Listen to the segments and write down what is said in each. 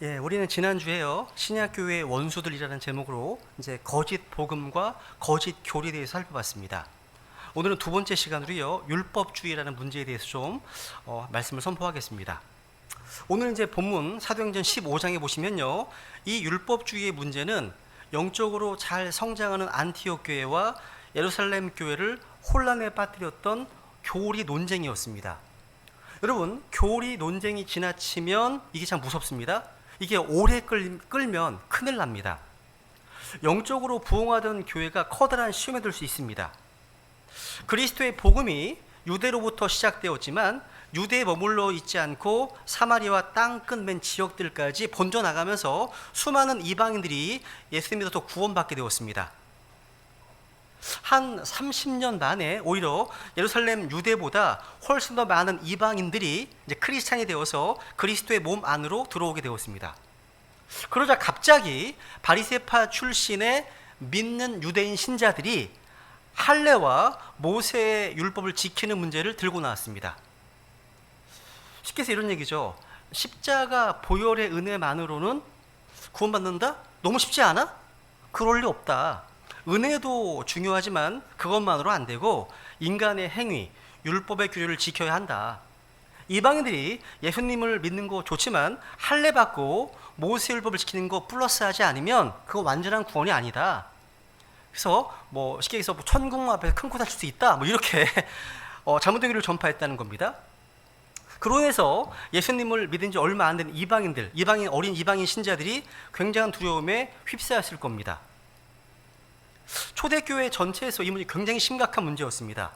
예, 우리는 지난주에요. 신약교회의 원수들이라는 제목으로 이제 거짓 복음과 거짓 교리에 대해서 살펴봤습니다. 오늘은 두 번째 시간으로요. 율법주의라는 문제에 대해서 좀 말씀을 선포하겠습니다. 오늘 이제 본문 사도행전 15장에 보시면요. 이 율법주의의 문제는 영적으로 잘 성장하는 안티옥 교회와 예루살렘 교회를 혼란에 빠뜨렸던 교리 논쟁이었습니다. 여러분, 교리 논쟁이 지나치면 이게 참 무섭습니다. 이게 오래 끌면 큰일 납니다. 영적으로 부흥하던 교회가 커다란 시험에 들 수 있습니다. 그리스도의 복음이 유대로부터 시작되었지만 유대에 머물러 있지 않고 사마리아와 땅끝 맨 지역들까지 번져나가면서 수많은 이방인들이 예수 믿어서 구원받게 되었습니다. 한 30년 만에 오히려 예루살렘 유대보다 훨씬 더 많은 이방인들이 이제 크리스찬이 되어서 그리스도의 몸 안으로 들어오게 되었습니다. 그러자 갑자기 바리새파 출신의 믿는 유대인 신자들이 할례와 모세의 율법을 지키는 문제를 들고 나왔습니다. 쉽게 해서 이런 얘기죠. 십자가 보혈의 은혜만으로는 구원받는다? 너무 쉽지 않아? 그럴 리 없다. 은혜도 중요하지만 그것만으로 안 되고 인간의 행위, 율법의 규례를 지켜야 한다. 이방인들이 예수님을 믿는 거 좋지만 할례 받고 모세 율법을 지키는 거 플러스하지 않으면 그거 완전한 구원이 아니다. 그래서 쉽게 해서 천국 앞에서 큰 코 다칠 수 있다. 이렇게 잘못된 교리를 전파했다는 겁니다. 그로 인해서 예수님을 믿은 지 얼마 안 된 이방인들, 어린 이방인 신자들이 굉장한 두려움에 휩싸였을 겁니다. 초대교회 전체에서 이 문제 굉장히 심각한 문제였습니다.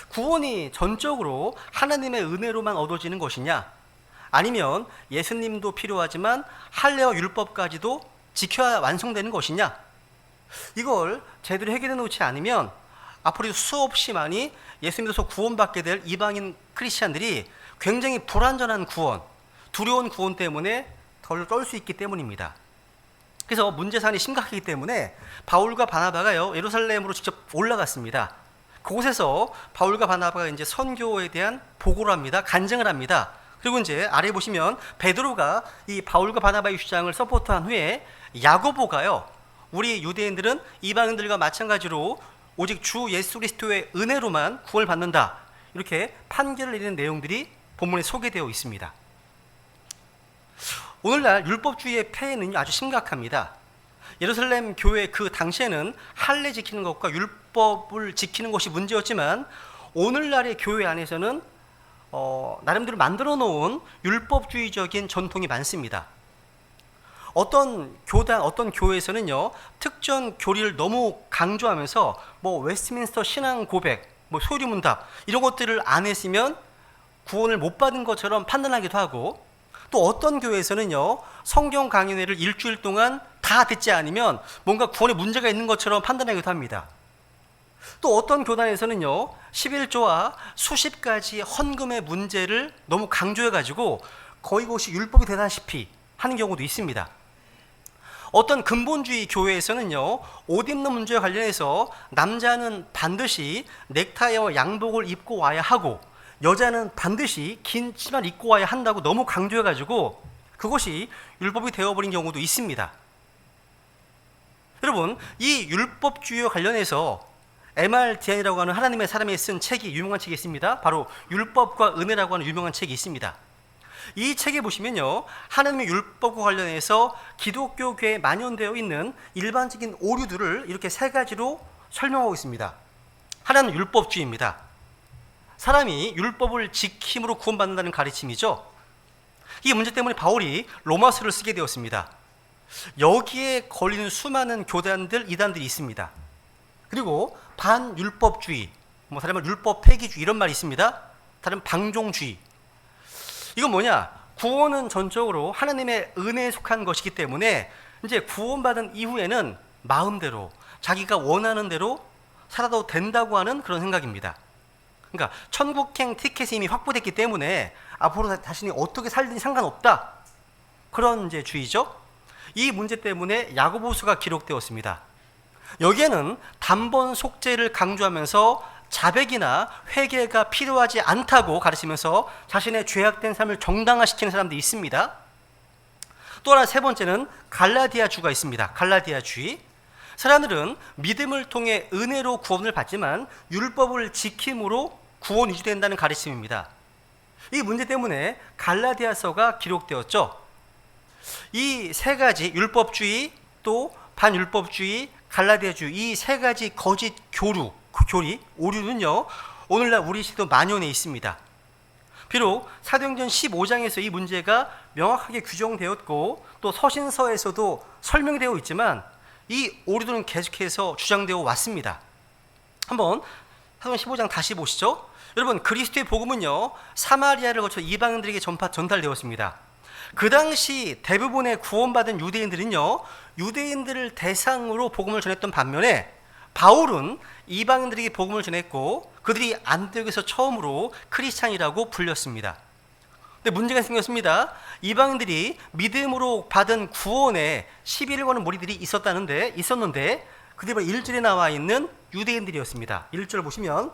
구원이 전적으로 하나님의 은혜로만 얻어지는 것이냐, 아니면 예수님도 필요하지만 할례와 율법까지도 지켜야 완성되는 것이냐, 이걸 제대로 해결해 놓지 않으면 앞으로 수없이 많이 예수 믿어서 구원받게 될 이방인 크리스찬들이 굉장히 불완전한 구원, 두려운 구원 때문에 덜 떨 수 있기 때문입니다. 그래서 문제산이 심각하기 때문에 바울과 바나바가요, 예루살렘으로 직접 올라갔습니다. 그곳에서 바울과 바나바가 이제 선교에 대한 보고를 합니다. 간증을 합니다. 그리고 이제 아래 보시면 베드로가 이 바울과 바나바의 주장을 서포트한 후에 야고보가요, 우리 유대인들은 이방인들과 마찬가지로 오직 주 예수 그리스도의 은혜로만 구원을 받는다, 이렇게 판결을 내리는 내용들이 본문에 소개되어 있습니다. 오늘날 율법주의의 폐해는 아주 심각합니다. 예루살렘 교회 그 당시에는 할례 지키는 것과 율법을 지키는 것이 문제였지만 오늘날의 교회 안에서는 나름대로 만들어 놓은 율법주의적인 전통이 많습니다. 어떤 교단, 어떤 교회에서는요, 특정 교리를 너무 강조하면서 웨스트민스터 신앙 고백, 소유문답 이런 것들을 안 했으면 구원을 못 받은 것처럼 판단하기도 하고, 또 어떤 교회에서는요, 성경 강연회를 일주일 동안 다 듣지 않으면 뭔가 구원에 문제가 있는 것처럼 판단하기도 합니다. 또 어떤 교단에서는요, 11조와 수십 가지 헌금의 문제를 너무 강조해가지고 거의 그것이 율법이 되다시피 하는 경우도 있습니다. 어떤 근본주의 교회에서는요, 옷 입는 문제와 관련해서 남자는 반드시 넥타이와 양복을 입고 와야 하고 여자는 반드시 긴 치마를 입고 와야 한다고 너무 강조해가지고 그것이 율법이 되어버린 경우도 있습니다. 여러분, 이 율법주의와 관련해서 MRDN이라고 하는 하나님의 사람이 쓴 책이, 유명한 책이 있습니다. 바로 율법과 은혜라고 하는 유명한 책이 있습니다. 이 책에 보시면요, 하나님의 율법과 관련해서 기독교계에 만연되어 있는 일반적인 오류들을 이렇게 세 가지로 설명하고 있습니다. 하나는 율법주의입니다. 사람이 율법을 지킴으로 구원받는다는 가르침이죠. 이 문제 때문에 바울이 로마서를 쓰게 되었습니다. 여기에 걸리는 수많은 교단들, 이단들이 있습니다. 그리고 반율법주의, 다른 말 율법 폐기주의 이런 말이 있습니다. 다른 방종주의. 이건 뭐냐? 구원은 전적으로 하나님의 은혜에 속한 것이기 때문에 이제 구원받은 이후에는 마음대로 자기가 원하는 대로 살아도 된다고 하는 그런 생각입니다. 그러니까 천국행 티켓이 이미 확보됐기 때문에 앞으로 자신이 어떻게 살든지 상관없다, 그런 이제 주의죠. 이 문제 때문에 야고보서가 기록되었습니다. 여기에는 단번 속죄를 강조하면서 자백이나 회개가 필요하지 않다고 가르치면서 자신의 죄악된 삶을 정당화시키는 사람들이 있습니다. 또 하나 세 번째는 갈라디아주가 있습니다. 갈라디아주의. 사람들은 믿음을 통해 은혜로 구원을 받지만 율법을 지킴으로 구원 유지된다는 가르침입니다. 이 문제 때문에 갈라디아서가 기록되었죠. 이 세 가지 율법주의, 또 반율법주의, 갈라디아주의, 이 세 가지 거짓 교리, 오류는요, 오늘날 우리 시대도 만연해 있습니다. 비록 사도행전 15장에서 이 문제가 명확하게 규정되었고 또 서신서에서도 설명되어 있지만 이 오류들은 계속해서 주장되어 왔습니다. 한번 사도행전 15장 다시 보시죠. 여러분, 그리스도의 복음은요, 사마리아를 거쳐 이방인들에게 전달되었습니다. 그 당시 대부분의 구원받은 유대인들은요, 유대인들을 대상으로 복음을 전했던 반면에 바울은 이방인들에게 복음을 전했고 그들이 안디옥에서 처음으로 크리스찬이라고 불렸습니다. 근데 문제가 생겼습니다. 이방인들이 믿음으로 받은 구원에 시비를 거는 무리들이 있었는데 그들이 1절에 나와 있는 유대인들이었습니다. 1절 보시면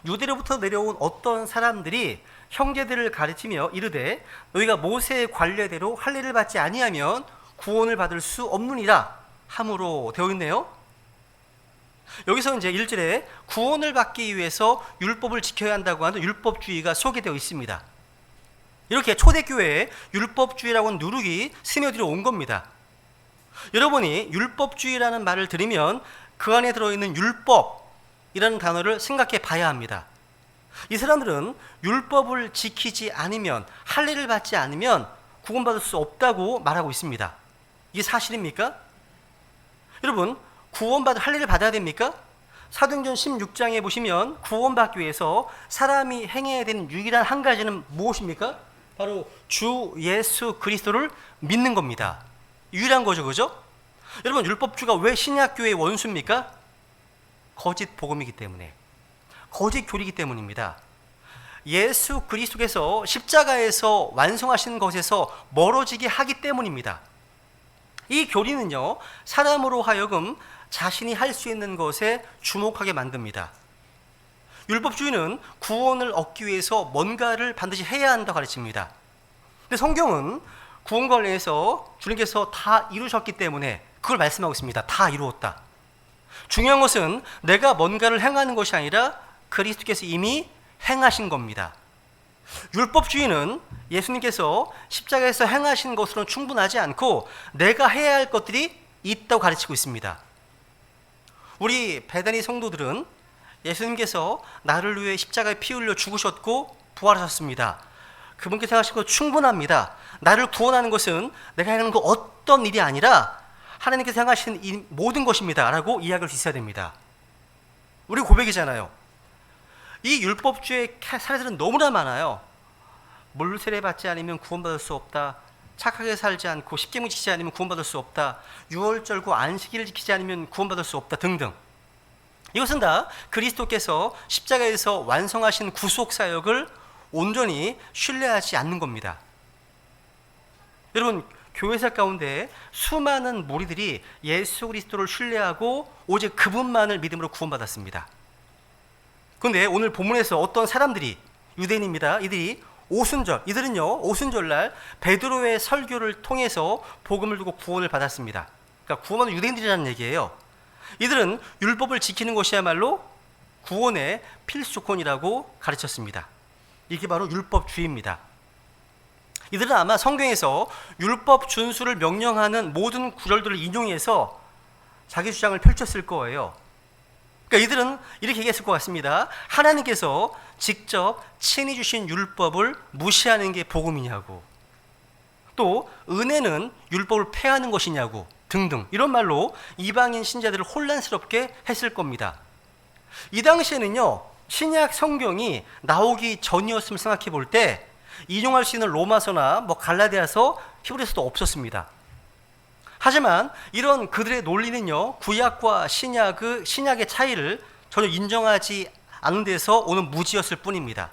유대로부터 내려온 어떤 사람들이 형제들을 가르치며 이르되 너희가 모세의 관례대로 할례를 받지 아니하면 구원을 받을 수 없느니라 함으로 되어 있네요. 여기서 이제 1절에 구원을 받기 위해서 율법을 지켜야 한다고 하는 율법주의가 소개되어 있습니다. 이렇게 초대교회에 율법주의라고 하는 누룩이 스며들어 온 겁니다. 여러분이 율법주의라는 말을 들으면 그 안에 들어있는 율법이라는 단어를 생각해 봐야 합니다. 이 사람들은 율법을 지키지 않으면, 할례를 받지 않으면 구원받을 수 없다고 말하고 있습니다. 이게 사실입니까? 여러분, 구원받을 할례를 받아야 됩니까? 사도행전 16장에 보시면 구원받기 위해서 사람이 행해야 되는 유일한 한 가지는 무엇입니까? 바로 주 예수 그리스도를 믿는 겁니다. 유일한 거죠, 그죠? 여러분, 율법주가 왜 신약교회의 원수입니까? 거짓 복음이기 때문에, 거짓 교리이기 때문입니다. 예수 그리스도께서 십자가에서 완성하신 것에서 멀어지게 하기 때문입니다. 이 교리는요, 사람으로 하여금 자신이 할 수 있는 것에 주목하게 만듭니다. 율법주의는 구원을 얻기 위해서 뭔가를 반드시 해야 한다고 가르칩니다. 근데 성경은 구원 관련해서 주님께서 다 이루셨기 때문에 그걸 말씀하고 있습니다. 다 이루었다. 중요한 것은 내가 뭔가를 행하는 것이 아니라 그리스도께서 이미 행하신 겁니다. 율법주의는 예수님께서 십자가에서 행하신 것으로는 충분하지 않고 내가 해야 할 것들이 있다고 가르치고 있습니다. 우리 베다니 성도들은 예수님께서 나를 위해 십자가에 피 흘려 죽으셨고 부활하셨습니다. 그분께서 행하신 것 충분합니다. 나를 구원하는 것은 내가 하는 그 어떤 일이 아니라 하나님께서 행하신 이 모든 것입니다 라고 이야기를 있어야 됩니다. 우리 고백이잖아요. 이 율법주의 사례들은 너무나 많아요. 물 세례받지 않으면 구원받을 수 없다. 착하게 살지 않고 십계명 지키지 않으면 구원받을 수 없다. 유월절과 안식일을 지키지 않으면 구원받을 수 없다 등등. 이것은 다 그리스도께서 십자가에서 완성하신 구속사역을 온전히 신뢰하지 않는 겁니다. 여러분, 교회사 가운데 수많은 무리들이 예수 그리스도를 신뢰하고 오직 그분만을 믿음으로 구원받았습니다. 그런데 오늘 본문에서 어떤 사람들이, 유대인입니다. 이들은요 오순절날 베드로의 설교를 통해서 복음을 듣고 구원을 받았습니다. 그러니까 구원받은 유대인들이라는 얘기예요. 이들은 율법을 지키는 것이야말로 구원의 필수 조건이라고 가르쳤습니다. 이게 바로 율법주의입니다. 이들은 아마 성경에서 율법 준수를 명령하는 모든 구절들을 인용해서 자기 주장을 펼쳤을 거예요. 그러니까 이들은 이렇게 얘기했을 것 같습니다. 하나님께서 직접 친히 주신 율법을 무시하는 게 복음이냐고, 또 은혜는 율법을 폐하는 것이냐고 등등, 이런 말로 이방인 신자들을 혼란스럽게 했을 겁니다. 이 당시에는요, 신약 성경이 나오기 전이었음을 생각해 볼 때 인용할 수 있는 로마서나 갈라디아서, 히브리서도 없었습니다. 하지만 이런 그들의 논리는요, 구약과 신약의 차이를 전혀 인정하지 않는 데서 오는 무지였을 뿐입니다.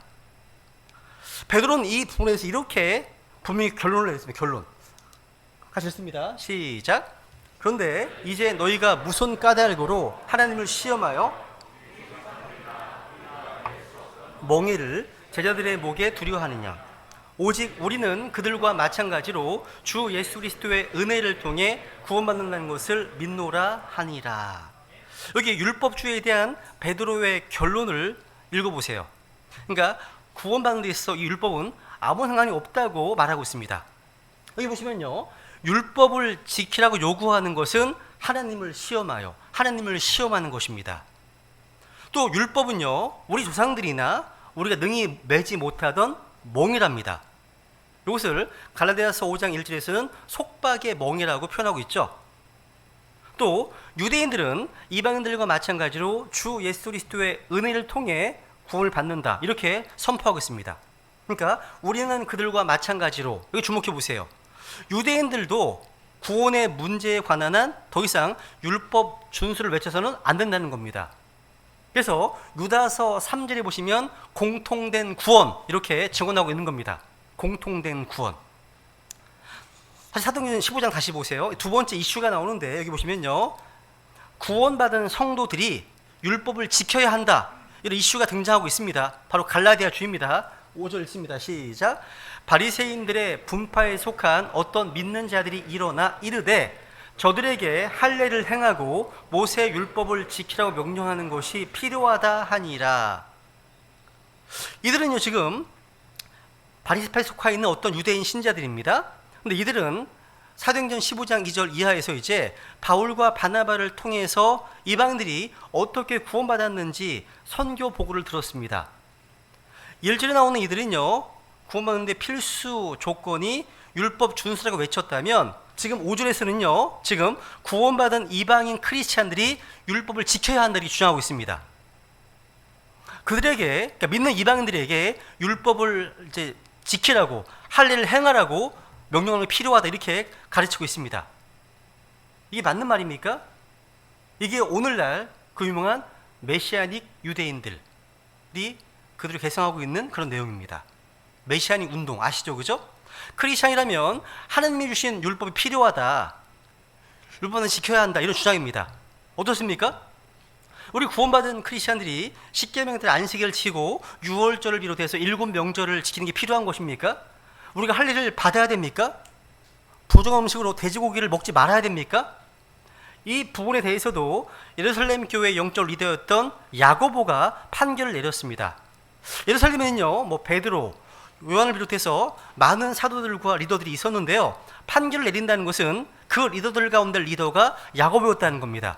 베드로는 이 부분에서 이렇게 분명히 결론을 내렸습니다. 결론. 같이 읽습니다. 시작. 그런데 이제 너희가 무슨 까닭으로 하나님을 시험하여 멍에를 제자들의 목에 두려워하느냐. 오직 우리는 그들과 마찬가지로 주 예수 그리스도의 은혜를 통해 구원받는다는 것을 믿노라 하니라. 여기 율법주의에 대한 베드로의 결론을 읽어보세요. 그러니까 구원받는 데 있어서 이 율법은 아무 상관이 없다고 말하고 있습니다. 여기 보시면요, 율법을 지키라고 요구하는 것은 하나님을 시험하여 하나님을 시험하는 것입니다. 또 율법은요, 우리 조상들이나 우리가 능히 매지 못하던 멍이랍니다. 이것을 갈라디아서 5장 1절에서는 속박의 멍이라고 표현하고 있죠. 또 유대인들은 이방인들과 마찬가지로 주 예수 그리스도의 은혜를 통해 구원을 받는다, 이렇게 선포하고 있습니다. 그러니까 우리는 그들과 마찬가지로, 여기 주목해 보세요. 유대인들도 구원의 문제에 관한 한 더 이상 율법 준수를 외쳐서는 안 된다는 겁니다. 그래서 유다서 3절에 보시면 공통된 구원, 이렇게 증언하고 있는 겁니다. 공통된 구원. 다시 사도행전 15장 다시 보세요. 두 번째 이슈가 나오는데, 여기 보시면요, 구원받은 성도들이 율법을 지켜야 한다, 이런 이슈가 등장하고 있습니다. 바로 갈라디아 주입니다. 5절 읽습니다. 시작. 바리새인들의 분파에 속한 어떤 믿는 자들이 일어나 이르되 저들에게 할례를 행하고 모세 율법을 지키라고 명령하는 것이 필요하다 하니라. 이들은요, 지금 바리새파에 속하 있는 어떤 유대인 신자들입니다. 근데 이들은 사도행전 15장 2절 이하에서 이제 바울과 바나바를 통해서 이방인들이 어떻게 구원받았는지 선교 보고를 들었습니다. 1절에 나오는 이들은요, 구원받는데 필수 조건이 율법 준수라고 외쳤다면, 지금 5절에서는요, 지금 구원받은 이방인 크리스찬들이 율법을 지켜야 한다고 주장하고 있습니다. 그들에게, 그러니까 믿는 이방인들에게 율법을 이제 지키라고, 할례를 행하라고 명령이 필요하다, 이렇게 가르치고 있습니다. 이게 맞는 말입니까? 이게 오늘날 그 유명한 메시아닉 유대인들이 그들을 개성하고 있는 그런 내용입니다. 메시아닉 운동 아시죠? 그죠? 크리스찬이라면 하나님이 주신 율법이 필요하다, 율법은 지켜야 한다, 이런 주장입니다. 어떻습니까? 우리 구원받은 크리스찬들이 십계명들 안식일을 지키고 유월절을 비롯해서 7명절을 지키는 게 필요한 것입니까? 우리가 할례를 받아야 됩니까? 부정 음식으로 돼지고기를 먹지 말아야 됩니까? 이 부분에 대해서도 예루살렘 교회 영적 리더였던 야고보가 판결을 내렸습니다. 예루살렘에는요, 뭐 베드로, 요한을 비롯해서 많은 사도들과 리더들이 있었는데요, 판결을 내린다는 것은 그 리더들 가운데 리더가 야고보였다는 겁니다.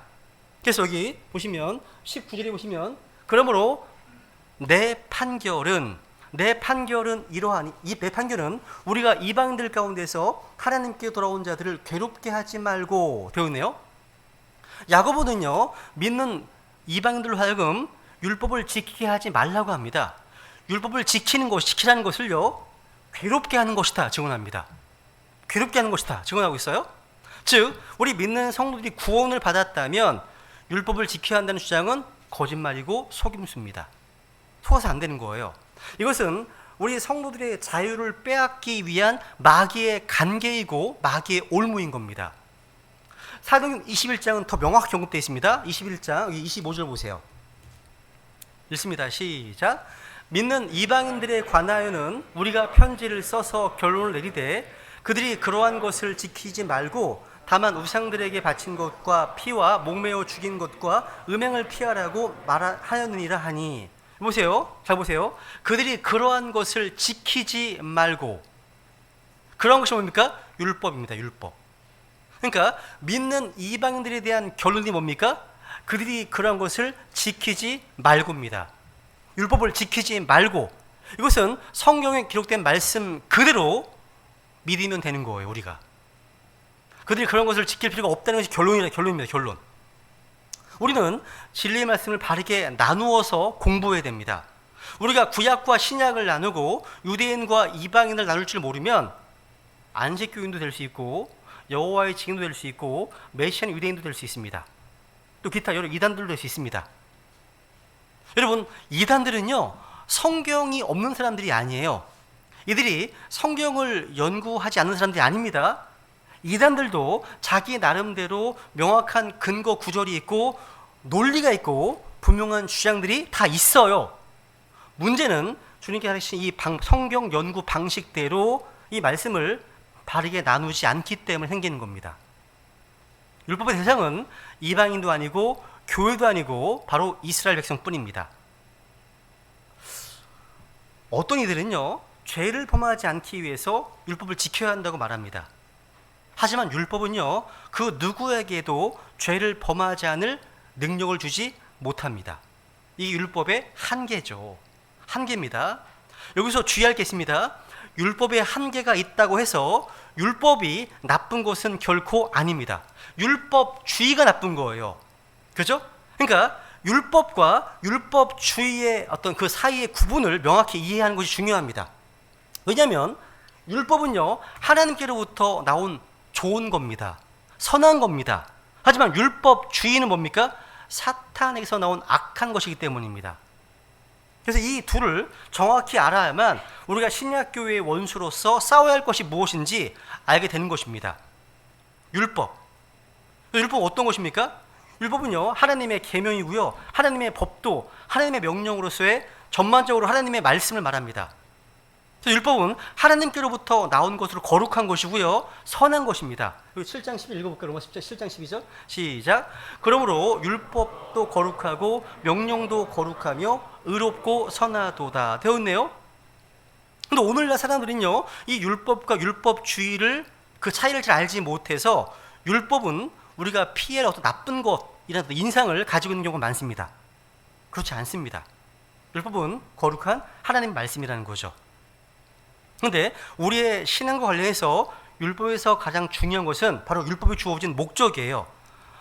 그래서 여기 보시면 19절에 보시면, 그러므로 내 판결은 이러하니, 내 판결은 우리가 이방인들 가운데서 하나님께 돌아온 자들을 괴롭게 하지 말고 되어 있네요. 야고보는요, 믿는 이방인들로 하여금 율법을 지키게 하지 말라고 합니다. 율법을 지키라는 것을요, 괴롭게 하는 것이다 증언합니다. 괴롭게 하는 것이다 증언하고 있어요. 즉, 우리 믿는 성도들이 구원을 받았다면 율법을 지켜야 한다는 주장은 거짓말이고 속임수입니다. 속아서 안 되는 거예요. 이것은 우리 성도들의 자유를 빼앗기 위한 마귀의 간계이고 마귀의 올무인 겁니다. 사도행전 21장은 더 명확히 언급되어 있습니다. 21장 여기 25절 보세요. 읽습니다. 시작. 믿는 이방인들에 관하여는 우리가 편지를 써서 결론을 내리되 그들이 그러한 것을 지키지 말고 다만 우상들에게 바친 것과 피와 목매어 죽인 것과 음행을 피하라고 말하였느니라 하니. 보세요. 잘 보세요. 그들이 그러한 것을 지키지 말고, 그러한 것이 뭡니까? 율법입니다. 율법. 그러니까 믿는 이방인들에 대한 결론이 뭡니까? 그들이 그러한 것을 지키지 말고입니다. 율법을 지키지 말고. 이것은 성경에 기록된 말씀 그대로 믿으면 되는 거예요. 우리가 그들이 그런 것을 지킬 필요가 없다는 것이 결론입니다. 결론. 우리는 진리의 말씀을 바르게 나누어서 공부해야 됩니다. 우리가 구약과 신약을 나누고 유대인과 이방인을 나눌 줄 모르면 안식교인도 될 수 있고 여호와의 증인도 될 수 있고 메시안 유대인도 될 수 있습니다. 또 기타 여러 이단들도 될 수 있습니다. 여러분, 이단들은요, 성경이 없는 사람들이 아니에요. 이들이 성경을 연구하지 않는 사람들이 아닙니다. 이단들도 자기 나름대로 명확한 근거 구절이 있고 논리가 있고 분명한 주장들이 다 있어요. 문제는 주님께 하신 이 성경 연구 방식대로 이 말씀을 바르게 나누지 않기 때문에 생기는 겁니다. 율법의 대상은 이방인도 아니고 교회도 아니고 바로 이스라엘 백성뿐입니다. 어떤 이들은요, 죄를 범하지 않기 위해서 율법을 지켜야 한다고 말합니다. 하지만 율법은요, 그 누구에게도 죄를 범하지 않을 능력을 주지 못합니다. 이게 율법의 한계죠. 한계입니다. 여기서 주의할 게 있습니다. 율법에 한계가 있다고 해서 율법이 나쁜 것은 결코 아닙니다. 율법주의가 나쁜 거예요. 그죠? 그러니까 율법과 율법주의의 어떤 그 사이의 구분을 명확히 이해하는 것이 중요합니다. 왜냐하면 율법은요, 하나님께로부터 나온 좋은 겁니다. 선한 겁니다. 하지만 율법주의는 뭡니까? 사탄에게서 나온 악한 것이기 때문입니다. 그래서 이 둘을 정확히 알아야만 우리가 신약교회의 원수로서 싸워야 할 것이 무엇인지 알게 되는 것입니다. 율법은 어떤 것입니까? 율법은요, 하나님의 계명이고요, 하나님의 법도 하나님의 명령으로서의 전반적으로 하나님의 말씀을 말합니다. 그래서 율법은 하나님께로부터 나온 것으로 거룩한 것이고요, 선한 것입니다. 7장 12 읽어볼까요? 로마 10장 7장 12절 시작. 그러므로 율법도 거룩하고 명령도 거룩하며 의롭고 선하도다 되어 있네요. 근데 오늘날 사람들은요, 이 율법과 율법주의를 그 차이를 잘 알지 못해서 율법은 우리가 피할 어떤 나쁜 것이라는 인상을 가지고 있는 경우가 많습니다. 그렇지 않습니다. 율법은 거룩한 하나님 말씀이라는 거죠. 그런데 우리의 신앙과 관련해서 율법에서 가장 중요한 것은 바로 율법이 주어진 목적이에요.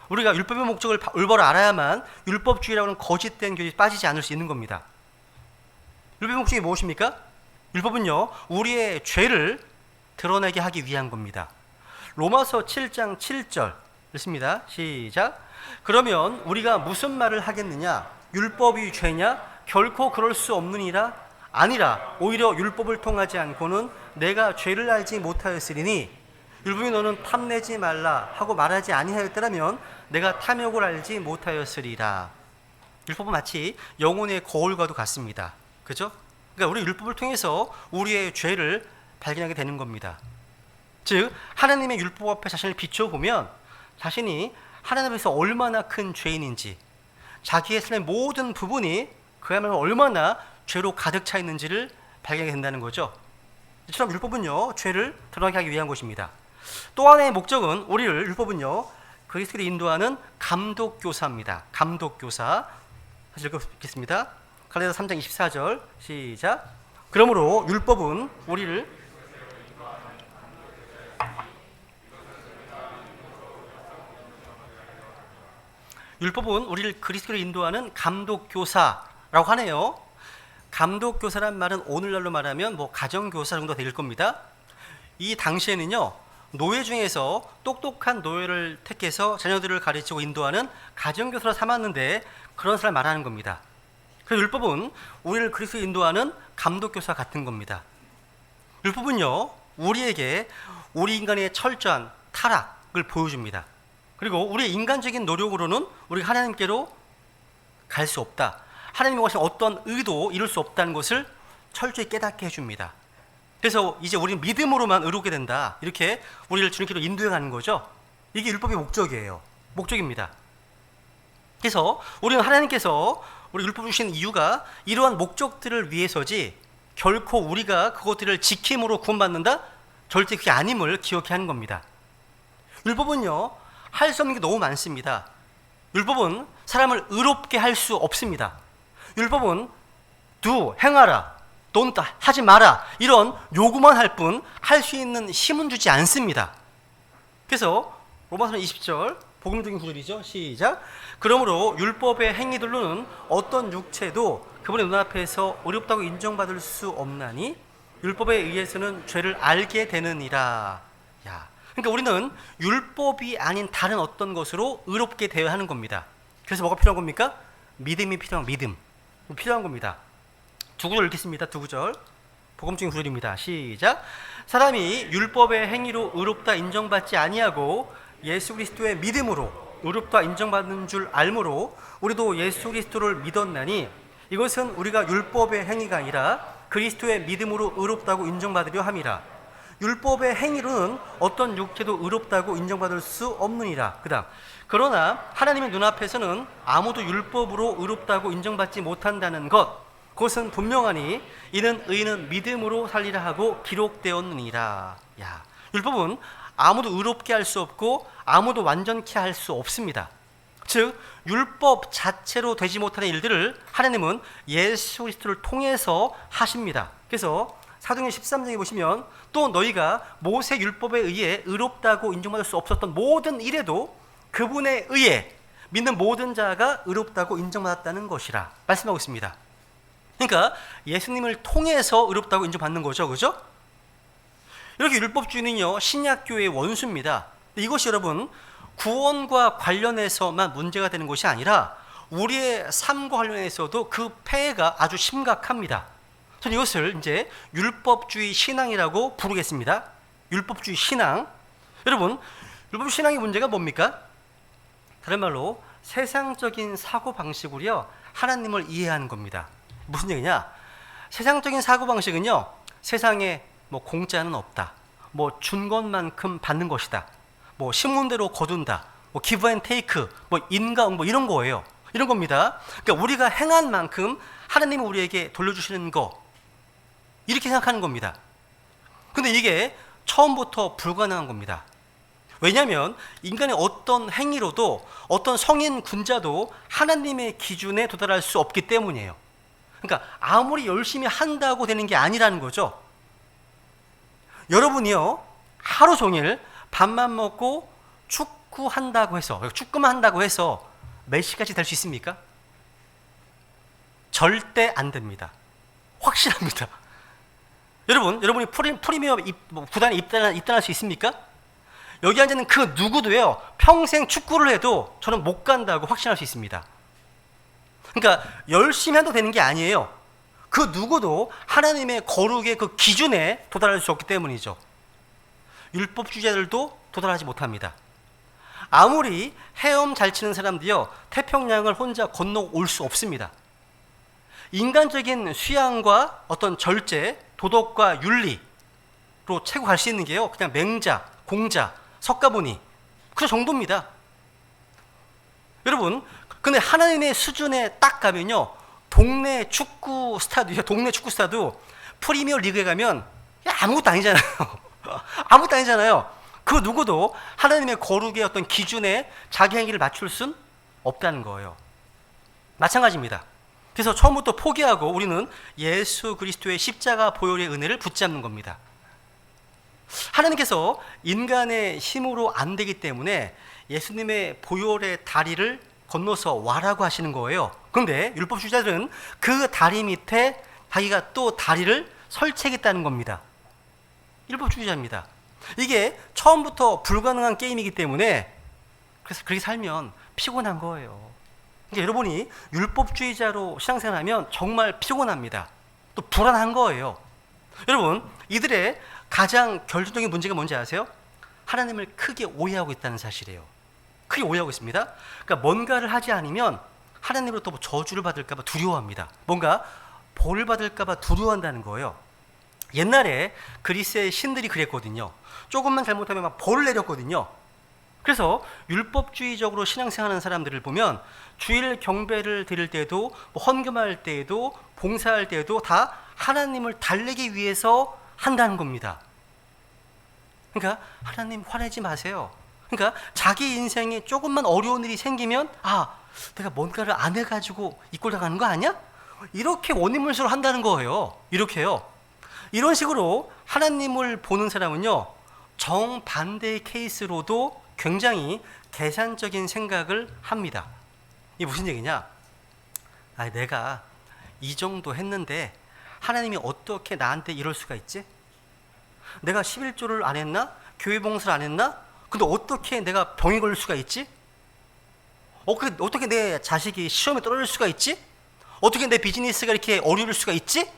우리가 율법의 목적을 올바로 알아야만 율법주의라고는 거짓된 교리에 빠지지 않을 수 있는 겁니다. 율법의 목적이 무엇입니까? 율법은요, 우리의 죄를 드러내게 하기 위한 겁니다. 로마서 7장 7절 읽습니다. 시작. 그러면 우리가 무슨 말을 하겠느냐? 율법이 죄냐? 결코 그럴 수 없느니라. 아니라 오히려 율법을 통하지 않고는 내가 죄를 알지 못하였으리니 율법이 너는 탐내지 말라 하고 말하지 아니하였더라면 내가 탐욕을 알지 못하였으리라. 율법은 마치 영혼의 거울과도 같습니다. 그죠? 그러니까 우리 율법을 통해서 우리의 죄를 발견하게 되는 겁니다. 즉 하나님의 율법 앞에 자신을 비춰보면 자신이 하나님 앞에서 얼마나 큰 죄인인지, 자기의 삶의 모든 부분이 그야말로 얼마나 죄로 가득 차 있는지를 발견하게 된다는 거죠. 이처럼 율법은요, 죄를 드러나게 하기 위한 것입니다. 또 하나의 목적은 우리를 율법은요, 그리스도를 인도하는 감독교사입니다. 감독교사. 다시 읽겠습니다. 갈라디아서 3장 24절 시작. 그러므로 율법은 우리를 그리스도를 인도하는 감독교사라고 하네요. 감독교사란 말은 오늘날로 말하면 가정교사 정도 될 겁니다. 이 당시에는요, 노예 중에서 똑똑한 노예를 택해서 자녀들을 가르치고 인도하는 가정교사로 삼았는데 그런 사람을 말하는 겁니다. 그래서 율법은 우리를 그리스도에 인도하는 감독교사 같은 겁니다. 율법은요, 우리에게 우리 인간의 철저한 타락을 보여줍니다. 그리고 우리의 인간적인 노력으로는 우리가 하나님께로 갈 수 없다, 하나님이 원하시는 어떤 의도 이룰 수 없다는 것을 철저히 깨닫게 해줍니다. 그래서 이제 우리는 믿음으로만 의롭게 된다, 이렇게 우리를 주님께로 인도해가는 거죠. 이게 율법의 목적입니다. 그래서 우리는 하나님께서 우리 율법을 주신 이유가 이러한 목적들을 위해서지 결코 우리가 그것들을 지킴으로 구원받는다? 절대 그게 아님을 기억해야 하는 겁니다. 율법은요, 할 수 없는 게 너무 많습니다. 율법은 사람을 의롭게 할 수 없습니다. 율법은 행하라, don't, 하지 마라, 이런 요구만 할 뿐 할 수 있는 힘은 주지 않습니다. 그래서 로마서 20절 복음적인 구절이죠. 시작. 그러므로 율법의 행위들로는 어떤 육체도 그분의 눈앞에서 어렵다고 인정받을 수 없나니 율법에 의해서는 죄를 알게 되느니라. 그러니까 우리는 율법이 아닌 다른 어떤 것으로 의롭게 되어야 하는 겁니다. 그래서 뭐가 필요한 겁니까? 믿음이 필요한 겁니다. 두 구절 읽겠습니다. 두 구절 복음적인 구절입니다. 시작. 사람이 율법의 행위로 의롭다 인정받지 아니하고 예수 그리스도의 믿음으로 의롭다 인정받는 줄 알므로 우리도 예수 그리스도를 믿었나니 이것은 우리가 율법의 행위가 아니라 그리스도의 믿음으로 의롭다고 인정받으려 함이라. 율법의 행위로는 어떤 육체도 의롭다고 인정받을 수 없느니라. 그다음, 그러나 하나님의 눈앞에서는 아무도 율법으로 의롭다고 인정받지 못한다는 것, 그것은 분명하니 이는 의인은 믿음으로 살리라 하고 기록되었느니라. 야, 율법은 아무도 의롭게 할 수 없고 아무도 완전케 할 수 없습니다. 즉 율법 자체로 되지 못하는 일들을 하나님은 예수 그리스도를 통해서 하십니다. 그래서 사도행전 13장에 보시면 또 너희가 모세 율법에 의해 의롭다고 인정받을 수 없었던 모든 일에도 그분에 의해 믿는 모든 자가 의롭다고 인정받았다는 것이라 말씀하고 있습니다. 그러니까 예수님을 통해서 의롭다고 인정받는 거죠. 그죠? 이렇게 율법주의는요, 신약교회의 원수입니다. 이것이 여러분, 구원과 관련해서만 문제가 되는 것이 아니라 우리의 삶과 관련해서도 그 폐해가 아주 심각합니다. 저는 이것을 이제 율법주의 신앙이라고 부르겠습니다. 율법주의 신앙. 여러분, 율법 신앙의 문제가 뭡니까? 다른 말로 세상적인 사고방식으로요, 하나님을 이해하는 겁니다. 무슨 얘기냐? 세상적인 사고방식은요, 세상에 뭐 공짜는 없다, 뭐 준 것만큼 받는 것이다, 뭐 신문대로 거둔다, 뭐 기브 앤 테이크, 뭐 인과응, 뭐 이런 거예요. 이런 겁니다. 그러니까 우리가 행한 만큼 하나님이 우리에게 돌려주시는 거, 이렇게 생각하는 겁니다. 근데 이게 처음부터 불가능한 겁니다. 왜냐하면 인간의 어떤 행위로도 어떤 성인 군자도 하나님의 기준에 도달할 수 없기 때문이에요. 그러니까 아무리 열심히 한다고 되는 게 아니라는 거죠. 여러분이요, 하루 종일 밥만 먹고 축구한다고 해서, 축구만 한다고 해서 메시까지 될 수 있습니까? 절대 안 됩니다. 확실합니다. 여러분이 프리미엄 구단에 입단할 수 있습니까? 여기 앉아있는 그 누구도요, 평생 축구를 해도 저는 못 간다고 확신할 수 있습니다. 그러니까 열심히 한다고 되는 게 아니에요. 그 누구도 하나님의 거룩의 그 기준에 도달할 수 없기 때문이죠. 율법주의자들도 도달하지 못합니다. 아무리 헤엄 잘 치는 사람도요, 태평양을 혼자 건너올 수 없습니다. 인간적인 수양과 어떤 절제, 도덕과 윤리로 채고 갈 수 있는 게요, 그냥 맹자, 공자, 석가모니, 그 정도입니다. 여러분, 근데 하나님의 수준에 딱 가면요, 동네 축구 스타도 프리미어 리그에 가면 아무것도 아니잖아요. 아무것도 아니잖아요. 그 누구도 하나님의 거룩의 어떤 기준에 자기 행위를 맞출 순 없다는 거예요. 마찬가지입니다. 그래서 처음부터 포기하고 우리는 예수 그리스도의 십자가 보혈의 은혜를 붙잡는 겁니다. 하나님께서 인간의 힘으로 안 되기 때문에 예수님의 보혈의 다리를 건너서 와라고 하시는 거예요. 그런데 율법주의자들은 그 다리 밑에 자기가 또 다리를 설치하겠다는 겁니다. 율법주의자입니다. 이게 처음부터 불가능한 게임이기 때문에 그래서 그렇게 살면 피곤한 거예요. 그러니까 여러분이 율법주의자로 신앙생활하면 정말 피곤합니다. 또 불안한 거예요. 여러분, 이들의 가장 결정적인 문제가 뭔지 아세요? 하나님을 크게 오해하고 있다는 사실이에요. 크게 오해하고 있습니다. 그러니까 뭔가를 하지 않으면 하나님으로부터 뭐 저주를 받을까 봐 두려워합니다. 뭔가 벌을 받을까 봐 두려워한다는 거예요. 옛날에 그리스의 신들이 그랬거든요. 조금만 잘못하면 막 벌을 내렸거든요. 그래서 율법주의적으로 신앙생활하는 사람들을 보면 주일 경배를 드릴 때도, 뭐 헌금할 때에도, 봉사할 때에도 다 하나님을 달래기 위해서 한다는 겁니다. 그러니까 하나님 화내지 마세요. 그러니까 자기 인생에 조금만 어려운 일이 생기면 내가 뭔가를 안 해가지고 이 꼴 당하는 거 아니야? 이렇게 원인물수로 한다는 거예요. 이렇게요. 이런 식으로 하나님을 보는 사람은요, 정반대의 케이스로도 굉장히 계산적인 생각을 합니다. 이게 무슨 얘기냐? 내가 이 정도 했는데 하나님이 어떻게 나한테 이럴 수가 있지? 내가 11조를 안 했나? 교회 봉사를 안 했나? 근데 어떻게 내가 병이 걸릴 수가 있지? 어떻게 내 자식이 시험에 떨어질 수가 있지? 어떻게 내 비즈니스가 이렇게 어려울 수가 있지?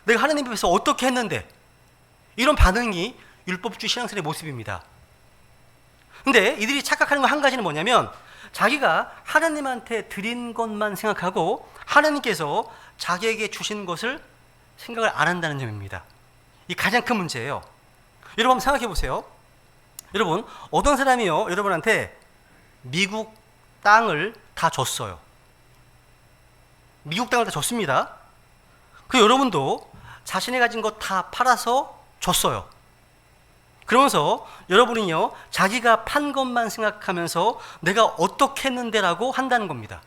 내가 하나님 앞에서 어떻게 했는데? 이런 반응이 율법주의 신앙생활의 모습입니다. 근데 이들이 착각하는 건 한 가지는 뭐냐면, 자기가 하나님한테 드린 것만 생각하고 하나님께서 자기에게 주신 것을 생각을 안 한다는 점입니다. 이 가장 큰 문제예요. 여러분 한번 생각해 보세요. 여러분 어떤 사람이요 여러분한테 미국 땅을 다 줬어요. 미국 땅을 다 줬습니다. 그 여러분도 자신이 가진 것 다 팔아서 줬어요. 그러면서 여러분이요 자기가 판 것만 생각하면서 내가 어떻게 했는데라고 한다는 겁니다.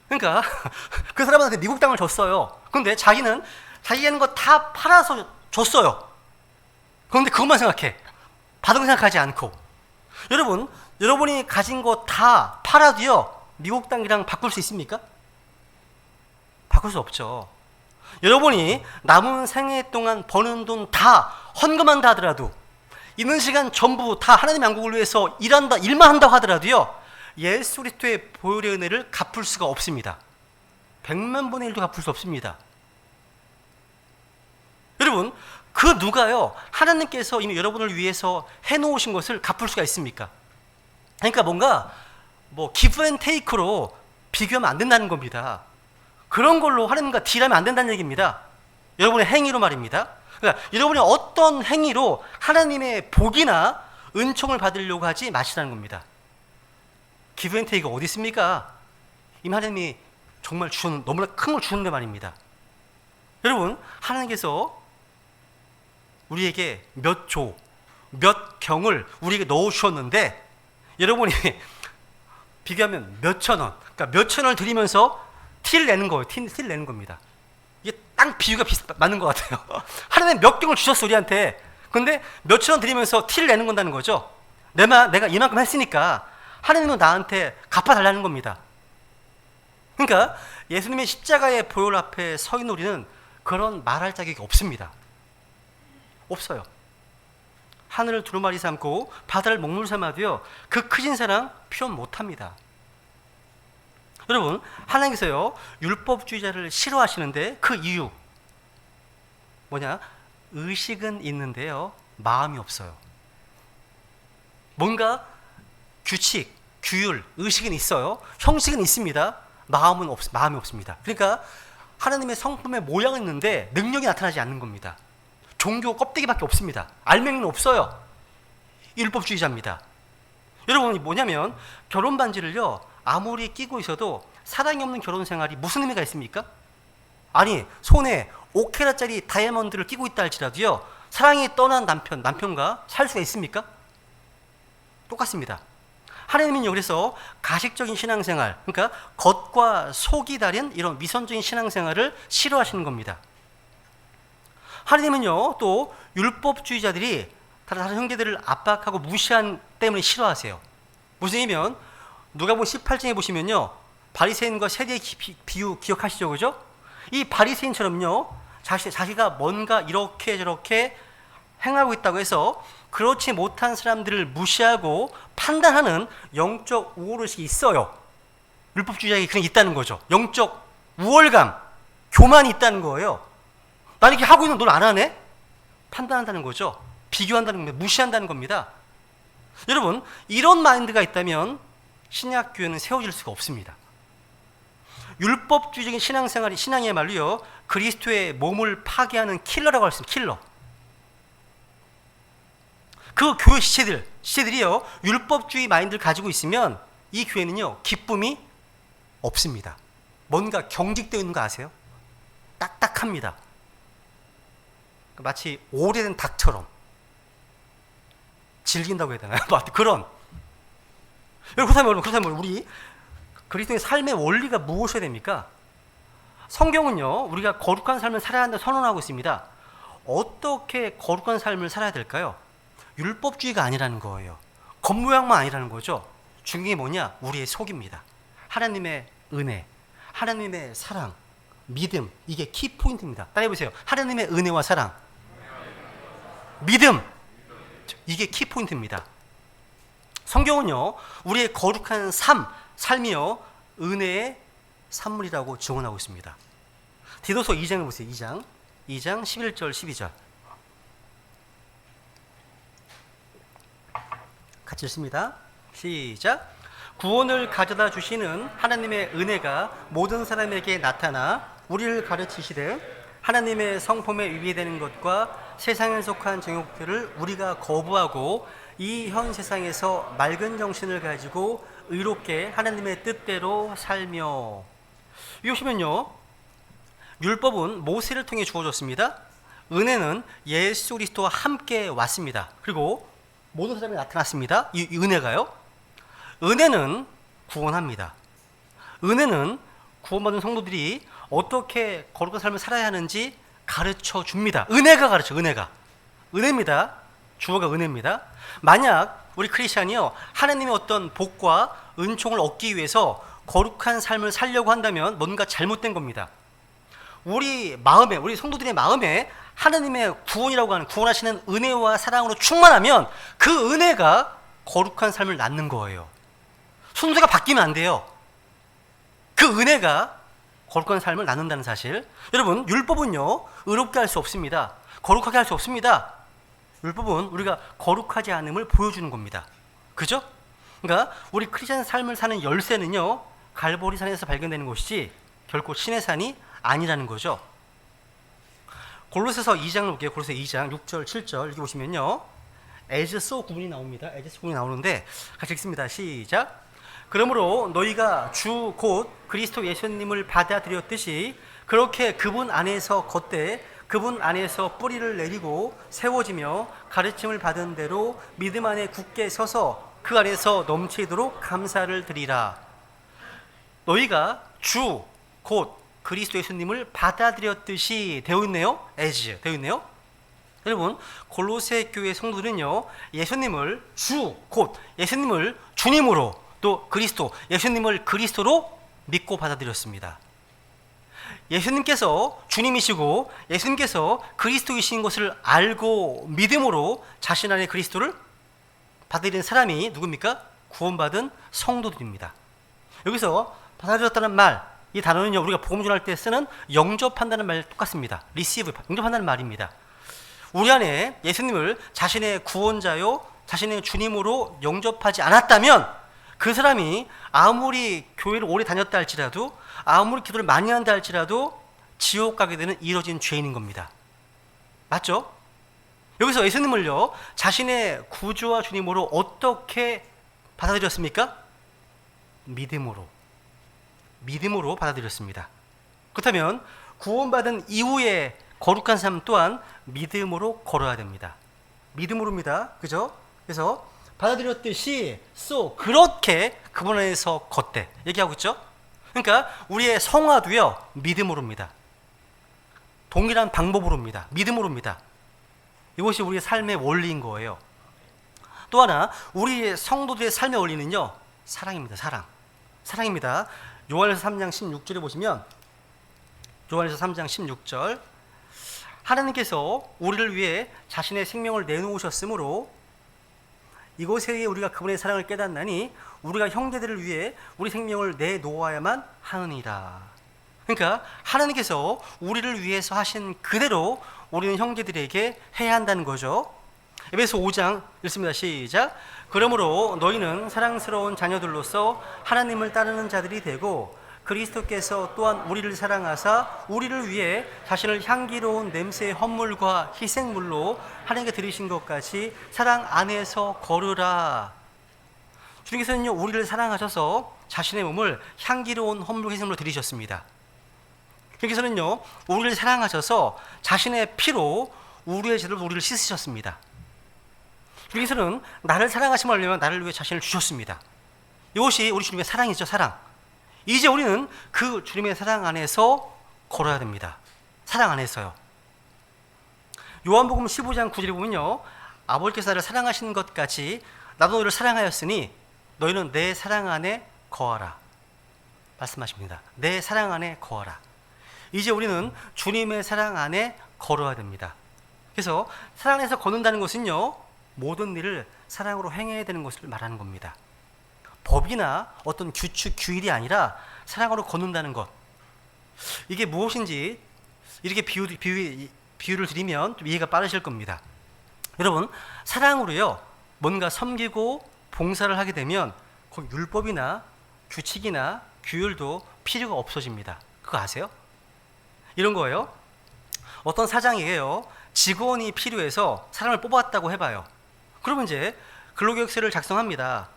그러니까 그 사람한테 미국 땅을 줬어요. 그런데 자기는 자기가 하는 거 다 팔아서 줬어요. 그런데 그것만 생각해. 받은 거 생각하지 않고. 여러분, 여러분이 가진 거 다 팔아도요 미국 땅이랑 바꿀 수 있습니까? 바꿀 수 없죠. 여러분이 남은 생애 동안 버는 돈 다 헌금한다 하더라도, 있는 시간 전부 다 하나님의 양국을 위해서 일만 한다고 하더라도요 예수 그리스도의 보혈의 은혜를 갚을 수가 없습니다. 100만 분의 1도 갚을 수 없습니다. 여러분, 그 누가요 하나님께서 이미 여러분을 위해서 해놓으신 것을 갚을 수가 있습니까? 그러니까 뭔가 기브 앤 테이크로 비교하면 안 된다는 겁니다. 그런 걸로 하나님과 딜하면 안 된다는 얘기입니다. 여러분의 행위로 말입니다. 그러니까 여러분이 어떤 행위로 하나님의 복이나 은총을 받으려고 하지 마시라는 겁니다. 기브 앤 테이크가 어디 있습니까? 이미 하나님이 정말 너무나 큰 걸 주는데 말입니다. 여러분, 하나님께서 우리에게 몇 조, 몇 경을 우리에게 넣어주셨는데 여러분이 비교하면 몇천 원, 그러니까 몇천 원을 드리면서 티를 내는 거예요. 티를 내는 겁니다. 이게 딱 비유가 맞는 것 같아요. 하나님 몇 경을 주셨어 우리한테. 근데 몇천 원 드리면서 티를 내는 건다는 거죠. 내가 이만큼 했으니까 하나님은 나한테 갚아달라는 겁니다. 그러니까 예수님의 십자가의 보혈 앞에 서 있는 우리는 그런 말할 자격이 없습니다. 없어요. 하늘을 두루마리 삼고 바다를 먹물 삼아도요 그 크신 사랑 표현 못합니다. 여러분, 하나님께서요 율법주의자를 싫어하시는데 그 이유 뭐냐? 의식은 있는데요 마음이 없어요. 뭔가 규칙, 규율, 의식은 있어요. 형식은 있습니다. 마음이 없습니다. 그러니까 하나님의 성품의 모양은 있는데 능력이 나타나지 않는 겁니다. 종교 껍데기밖에 없습니다. 알맹이는 없어요. 율법주의자입니다. 여러분, 뭐냐면 결혼 반지를요 아무리 끼고 있어도 사랑이 없는 결혼 생활이 무슨 의미가 있습니까? 아니, 손에 5캐럿짜리 다이아몬드를 끼고 있다 할지라도요 사랑이 떠난 남편과 살 수가 있습니까? 똑같습니다. 하나님은요 그래서 가식적인 신앙생활, 그러니까 겉과 속이 다른 이런 위선적인 신앙생활을 싫어하시는 겁니다. 하나님은요 또 율법주의자들이 다른 형제들을 압박하고 무시한 때문에 싫어하세요. 무슨 얘기면 누가복음 18장에 보시면요 바리새인과 세리의 비유 기억하시죠, 그죠? 이 바리새인처럼요 자기가 뭔가 이렇게 저렇게 행하고 있다고 해서 그렇지 못한 사람들을 무시하고 판단하는 영적 우월의식이 있어요. 율법주의자에게 그런 게 있다는 거죠. 영적 우월감, 교만이 있다는 거예요. 나 이렇게 하고 있는 넌 안 하네? 판단한다는 거죠. 비교한다는 겁니다. 무시한다는 겁니다. 여러분, 이런 마인드가 있다면 신약교회는 세워질 수가 없습니다. 율법주의적인 신앙이야말로요 그리스도의 몸을 파괴하는 킬러라고 할 수 있습니다. 킬러. 그 교회 지체들이요 율법주의 마인드를 가지고 있으면 이 교회는요 기쁨이 없습니다. 뭔가 경직되어 있는 거 아세요? 딱딱합니다. 마치 오래된 닭처럼 질긴다고 해야 되나요? 그런. 그렇다면 우리 그리스도의 삶의 원리가 무엇이어야 됩니까? 성경은요 우리가 거룩한 삶을 살아야 한다고 선언하고 있습니다. 어떻게 거룩한 삶을 살아야 될까요? 율법주의가 아니라는 거예요. 겉모양만 아니라는 거죠. 중요한 게 뭐냐? 우리의 속입니다. 하나님의 은혜, 하나님의 사랑, 믿음, 이게 키포인트입니다. 따라해보세요. 하나님의 은혜와 사랑, 믿음, 이게 키포인트입니다. 성경은요 우리의 거룩한 삶이요 은혜의 산물이라고 증언하고 있습니다. 디도서 2장을 보세요. 2장 11절 12절 같이 읽습니다. 시작. 구원을 가져다 주시는 하나님의 은혜가 모든 사람에게 나타나 우리를 가르치시되 하나님의 성품에 위배되는 것과 세상에 속한 정욕들을 우리가 거부하고 이 현 세상에서 맑은 정신을 가지고 의롭게 하나님의 뜻대로 살며. 여기 보시면요, 율법은 모세를 통해 주어졌습니다. 은혜는 예수 그리스도와 함께 왔습니다. 그리고 모든 사람이 나타났습니다. 이 은혜가요, 은혜는 구원합니다. 은혜는 구원받은 성도들이 어떻게 거룩한 삶을 살아야 하는지 가르쳐 줍니다. 은혜가 가르쳐, 은혜입니다. 주어가 은혜입니다. 만약 우리 크리스찬이요, 하나님의 어떤 복과 은총을 얻기 위해서 거룩한 삶을 살려고 한다면 뭔가 잘못된 겁니다. 우리 마음에, 우리 성도들의 마음에 하나님의 구원이라고 하는, 구원하시는 은혜와 사랑으로 충만하면 그 은혜가 거룩한 삶을 낳는 거예요. 순서가 바뀌면 안 돼요. 그 은혜가 거룩한 삶을 낳는다는 사실. 여러분, 율법은요, 의롭게 할 수 없습니다. 거룩하게 할 수 없습니다. 율법은 우리가 거룩하지 않음을 보여주는 겁니다. 그죠? 그러니까 우리 크리스찬 삶을 사는 열쇠는요, 갈보리산에서 발견되는 것이지 결코 신의 산이 아니라는 거죠. 골로새서 2장을 볼게요. 골로새 2장 6절 7절 여기 보시면요, as so 구문이 나옵니다. as so 구문이 나오는데 같이 읽습니다. 시작. 그러므로 너희가 주 곧 그리스도 예수님을 받아들였듯이 그렇게 그분 안에서 걷되 그분 안에서 뿌리를 내리고 세워지며 가르침을 받은 대로 믿음 안에 굳게 서서 그 안에서 넘치도록 감사를 드리라. 너희가 주 곧 그리스도 예수님을 받아들였듯이 되어 있네요. as 되어 있네요. 여러분, 골로새 교회 성도들은요, 예수님을 주 곧 예수님을 주님으로, 또 그리스도 예수님을 그리스도로 믿고 받아들였습니다. 예수님께서 주님이시고 예수님께서 그리스도이신 것을 알고 믿음으로 자신 안에 그리스도를 받아들이는 사람이 누굽니까? 구원받은 성도들입니다. 여기서 받아들였다는 말, 이 단어는요, 우리가 복음 전할 때 쓰는 영접한다는 말 똑같습니다. receive, 영접한다는 말입니다. 우리 안에 예수님을 자신의 구원자요, 자신의 주님으로 영접하지 않았다면 그 사람이 아무리 교회를 오래 다녔다 할지라도, 아무리 기도를 많이 한다 할지라도 지옥 가게 되는 이뤄진 죄인인 겁니다. 맞죠? 여기서 예수님을요, 자신의 구주와 주님으로 어떻게 받아들였습니까? 믿음으로 받아들였습니다. 그렇다면 구원받은 이후에 거룩한 삶 또한 믿음으로 걸어야 됩니다. 믿음으로입니다. 그죠? 그래서 받아들였듯이 그렇게 그분 안에서 걷되 얘기하고 있죠. 그러니까 우리의 성화도요, 믿음으로입니다. 동일한 방법으로입니다. 믿음으로입니다. 이것이 우리의 삶의 원리인 거예요. 또 하나, 우리 성도들의 삶의 원리는요, 사랑입니다. 사랑입니다. 요한일서 3장 16절에 보시면, 요한일서 3장 16절, 하나님께서 우리를 위해 자신의 생명을 내놓으셨으므로 이곳에 우리가 그분의 사랑을 깨닫나니 우리가 형제들을 위해 우리 생명을 내놓아야만 하느니라. 그러니까 하나님께서 우리를 위해서 하신 그대로 우리는 형제들에게 해야 한다는 거죠. 에베소 5장 읽습니다. 시작. 그러므로 너희는 사랑스러운 자녀들로서 하나님을 따르는 자들이 되고 그리스도께서 또한 우리를 사랑하사 우리를 위해 자신을 향기로운 냄새의 헌물과 희생물로 하나님께 드리신 것 같이 사랑 안에서 걸으라. 주님께서는요, 우리를 사랑하셔서 자신의 몸을 향기로운 헌물 희생물로 드리셨습니다. 주님께서는요, 우리를 사랑하셔서 자신의 피로 우리의 죄를 우리를 씻으셨습니다. 주님께서는 나를 사랑하심을 알려면 나를 위해 자신을 주셨습니다. 이것이 우리 주님의 사랑이죠. 사랑. 이제 우리는 그 주님의 사랑 안에서 걸어야 됩니다. 사랑 안에서요. 요한복음 15장 9절에 보면요, 아버지께서 나를 사랑하시는 것 같이 나도 너를 사랑하였으니 너희는 내 사랑 안에 거하라 말씀하십니다. 내 사랑 안에 거하라. 이제 우리는 주님의 사랑 안에 걸어야 됩니다. 그래서 사랑 안에서 걷는다는 것은요, 모든 일을 사랑으로 행해야 되는 것을 말하는 겁니다. 법이나 어떤 규칙, 규율이 아니라 사랑으로 걷는다는 것. 이게 무엇인지 이렇게 비유를 드리면 좀 이해가 빠르실 겁니다. 여러분, 사랑으로요, 뭔가 섬기고 봉사를 하게 되면 그 율법이나 규칙이나 규율도 필요가 없어집니다. 그거 아세요? 이런 거예요. 어떤 사장이에요. 직원이 필요해서 사람을 뽑았다고 해봐요. 그러면 이제 근로계획서를 작성합니다.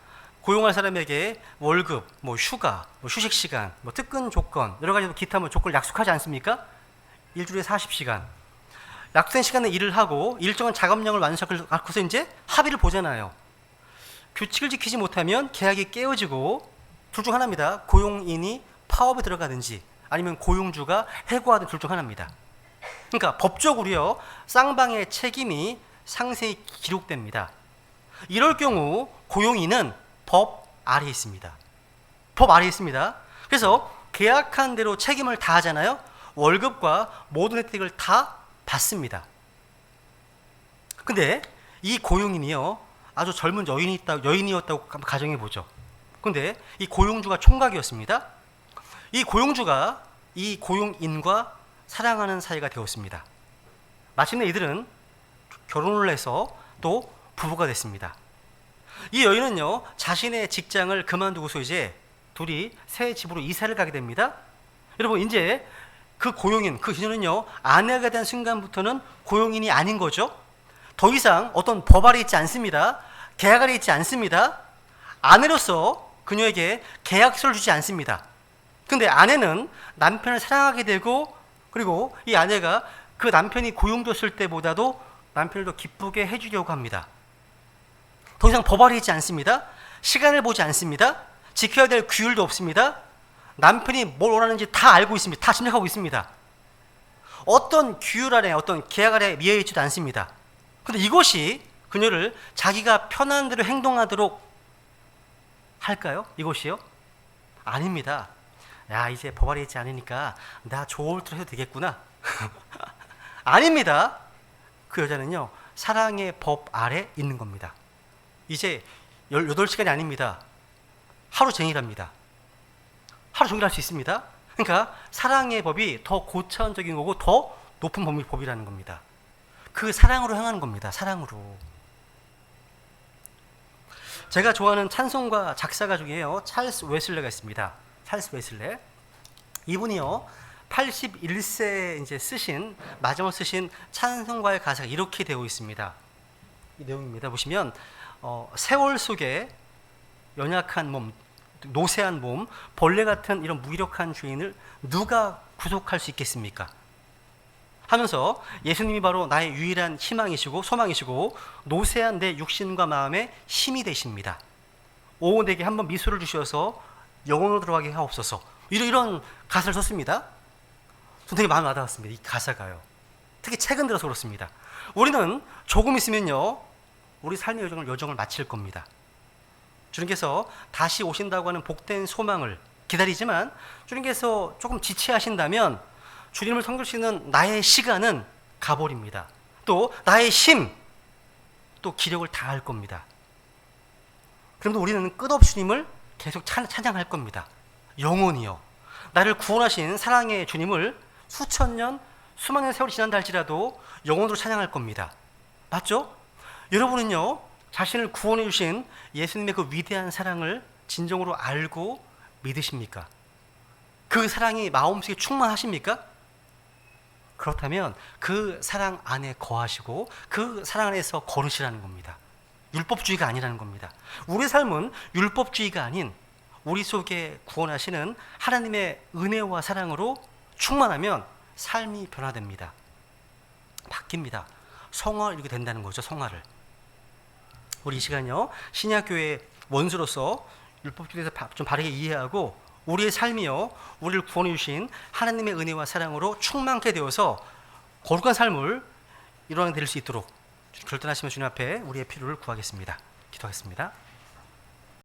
고용할 사람에게 월급, 휴가, 휴식 시간, 특근 조건, 여러 가지 기타 조건을 약속하지 않습니까? 일주일에 40시간. 약속된 시간에 일을 하고 일정한 작업량을 완수하고서 이제 합의를 보잖아요. 규칙을 지키지 못하면 계약이 깨어지고 둘 중 하나입니다. 고용인이 파업에 들어가든지 아니면 고용주가 해고하든 둘 중 하나입니다. 그러니까 법적으로요, 쌍방의 책임이 상세히 기록됩니다. 이럴 경우 고용인은 법 아래에 있습니다. 법 아래에 있습니다. 그래서 계약한 대로 책임을 다하잖아요. 월급과 모든 혜택을 다 받습니다. 근데 이 고용인이요, 아주 젊은 여인이었다고 가정해 보죠. 근데 이 고용주가 총각이었습니다. 이 고용주가 이 고용인과 사랑하는 사이가 되었습니다. 마침내 이들은 결혼을 해서 또 부부가 됐습니다. 이 여인은요, 자신의 직장을 그만두고서 이제 둘이 새 집으로 이사를 가게 됩니다. 여러분, 이제 그 고용인, 그 그녀는요, 아내가 된 순간부터는 고용인이 아닌 거죠. 더 이상 어떤 법 아래 있지 않습니다. 계약 아래 있지 않습니다. 아내로서 그녀에게 계약서를 주지 않습니다. 근데 아내는 남편을 사랑하게 되고, 그리고 이 아내가 그 남편이 고용됐을 때보다도 남편을 더 기쁘게 해주려고 합니다. 더 이상 법 아래 있지 않습니다. 시간을 보지 않습니다. 지켜야 될 규율도 없습니다. 남편이 뭘 원하는지 다 알고 있습니다. 다 짐작하고 있습니다. 어떤 규율 아래, 어떤 계약 아래 미어 있지도 않습니다. 근데 이것이 그녀를 자기가 편한 대로 행동하도록 할까요? 이것이요? 아닙니다. 야, 이제 법 아래 있지 않으니까 나 좋을 대로 해도 되겠구나. 아닙니다. 그 여자는요, 사랑의 법 아래 있는 겁니다. 이제 18시간이 아닙니다. 하루 종일합니다. 하루 종일 할 수 있습니다. 그러니까 사랑의 법이 더 고차원적인 거고 더 높은 법이라는 겁니다. 그 사랑으로 향하는 겁니다. 사랑으로. 제가 좋아하는 찬송가 작사가 중에요, 찰스 웨슬레가 있습니다. 찰스 웨슬레. 이분이요, 81세 이제 마지막으로 쓰신 찬송가의 가사가 이렇게 되어 있습니다. 이 내용입니다. 보시면 세월 속에 연약한 몸, 노쇠한 몸, 벌레 같은 이런 무기력한 주인을 누가 구속할 수 있겠습니까? 하면서 예수님이 바로 나의 유일한 희망이시고 소망이시고 노쇠한 내 육신과 마음의 힘이 되십니다. 오, 내게 한번 미소를 주셔서 영혼으로 들어가게 하옵소서. 이런 가사를 썼습니다. 저는 되게 마음에 와닿았습니다. 이 가사가요. 특히 최근 들어서 그렇습니다. 우리는 조금 있으면요, 우리 삶의 여정을 마칠 겁니다. 주님께서 다시 오신다고 하는 복된 소망을 기다리지만 주님께서 조금 지체하신다면 주님을 섬길 수 있는 나의 시간은 가버립니다. 또 나의 힘, 또 기력을 다할 겁니다. 그런데 우리는 끝없이 주님을 계속 찬양할 겁니다. 영원히요. 나를 구원하신 사랑의 주님을 수천 년, 수만 년 세월이 지난다 할지라도 영원으로 찬양할 겁니다. 맞죠? 여러분은요, 자신을 구원해 주신 예수님의 그 위대한 사랑을 진정으로 알고 믿으십니까? 그 사랑이 마음속에 충만하십니까? 그렇다면 그 사랑 안에 거하시고 그 사랑 안에서 걸으시라는 겁니다. 율법주의가 아니라는 겁니다. 우리 삶은 율법주의가 아닌 우리 속에 구원하시는 하나님의 은혜와 사랑으로 충만하면 삶이 변화됩니다. 바뀝니다. 성화를 이루게 된다는 거죠. 성화를. 우리 이 시간요, 신약교회의 원수로서 율법주의에서 좀 바르게 이해하고 우리의 삶이요, 우리를 구원해 주신 하나님의 은혜와 사랑으로 충만케 되어서 거룩한 삶을 이루어낼 수 있도록 결단하시면 주님 앞에 우리의 필요를 구하겠습니다. 기도하겠습니다.